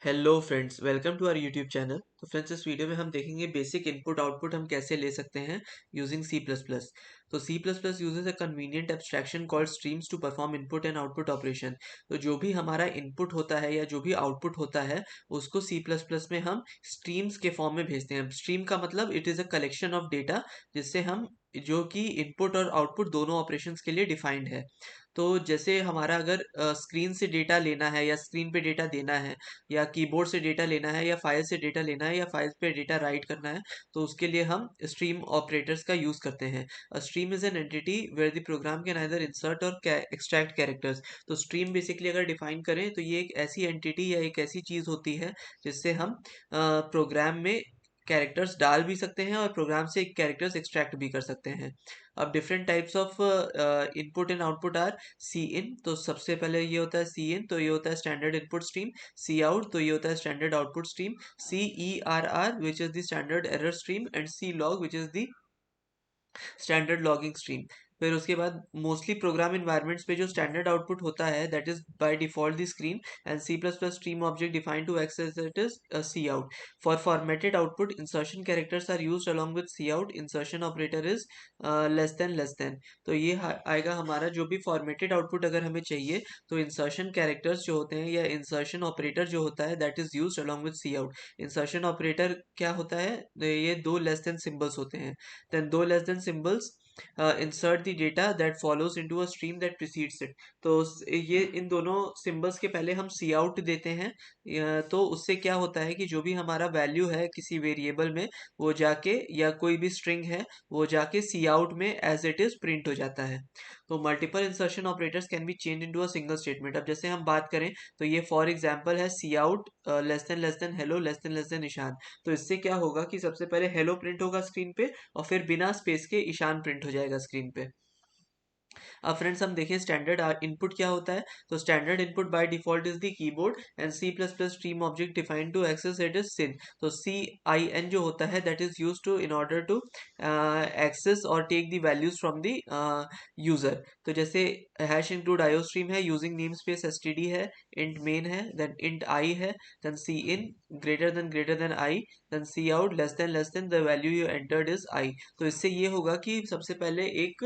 Hello friends, welcome to our YouTube channel. तो friends, इस video में हम देखेंगे बेसिक इनपुट आउटपुट हम कैसे ले सकते हैं यूजिंग सी प्लस प्लस। तो C plus plus uses a convenient abstraction called streams to perform input and output operation. तो जो भी हमारा इनपुट होता है या जो भी आउटपुट होता है उसको सी प्लस प्लस में हम स्ट्रीम्स के फॉर्म में भेजते हैं। स्ट्रीम का मतलब it is a collection of data जिससे हम जो कि इनपुट और आउटपुट दोनों ऑपरेशंस के लिए डिफाइंड है। तो जैसे हमारा अगर स्क्रीन से डेटा लेना है या स्क्रीन पे डेटा देना है या कीबोर्ड से डेटा लेना है या फाइल से डेटा लेना है या फाइल पे डेटा राइट करना है, तो उसके लिए हम स्ट्रीम ऑपरेटर्स का यूज करते हैं। Stream is an entity where the program can either insert or extract characters. तो स्ट्रीम बेसिकली अगर डिफाइन करें तो ये एक ऐसी एंटिटी या एक ऐसी चीज होती है जिससे हम प्रोग्राम में कैरेक्टर्स डाल भी सकते हैं और प्रोग्राम से कैरेक्टर्स एक्सट्रैक्ट भी कर सकते हैं। अब different types of input and output are C in. तो सबसे पहले ये होता है सी इन, तो ये होता है standard input stream. C out, तो ये होता है standard output stream. C E R R which is the standard error stream, and C log which is the standard logging stream. फिर उसके बाद मोस्टली प्रोग्राम इन्वायरमेंट्स पे जो स्टैंडर्ड आउटपुट होता है that is by default the screen, and C plus plus stream object defined to access it is C out. For formatted output insertion characters are used along with C out. Insertion operator is less than. तो ये आएगा हमारा जो भी formatted output अगर हमें चाहिए तो इंसर्शन कैरेक्टर्स जो होते हैं या इंसर्शन ऑपरेटर जो होता है that is used along with C out. Insertion operator क्या होता है, ये दो लेस देन सिंबल्स होते हैं। then दो less than symbols insert the data that follows into a stream that precedes it। तो ये इन दोनों सिंबल्स के पहले हम सी आउट देते हैं। तो उससे क्या होता है कि जो भी हमारा वैल्यू है किसी वेरिएबल में वो जाके, या कोई भी स्ट्रिंग है वो जाके सी आउट में एज इट इज प्रिंट हो जाता है। तो multiple insertion operators can be change into a single statement. अब जैसे हम बात करें तो ये फॉर एग्जांपल है C out less than hello less than निशान। तो इससे क्या होगा कि सबसे पहले हेलो प्रिंट होगा स्क्रीन पे और फिर बिना स्पेस के ईशान प्रिंट हो जाएगा स्क्रीन पे। अब फ्रेंड्स हम देखें स्टैंडर्ड इनपुट क्या होता है। तो standard input by default is the keyboard, and C plus plus stream object defined to access it is cin. तो सी आई एन जो होता है that is use to in order to access और take the values from the user. तो जैसे hash include IO stream है, using name space S T D है, int main है, देन इंट आई है, then C in greater than I, then C out less than the value you entered is I. तो इससे ये होगा कि सबसे पहले एक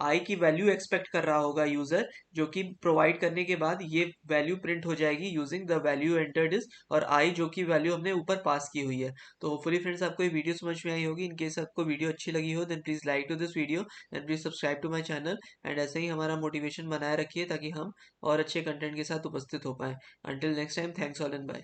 आई की वैल्यू एक्सपेक्ट कर रहा होगा यूजर, जो कि प्रोवाइड करने के बाद ये वैल्यू प्रिंट हो जाएगी using the value entered is, और आई जो कि वैल्यू हमने ऊपर पास की हुई है। तो होपफुली फ्रेंड्स आपको ये वीडियो समझ में आई होगी। इन केस आपको वीडियो अच्छी लगी हो then please like to this video and please subscribe to my channel. And ऐसे ही हमारा मोटिवेशन बनाए रखिए ताकि हम और अच्छे कंटेंट के साथ उपस्थित हो पाए। Until next time, thanks all and bye.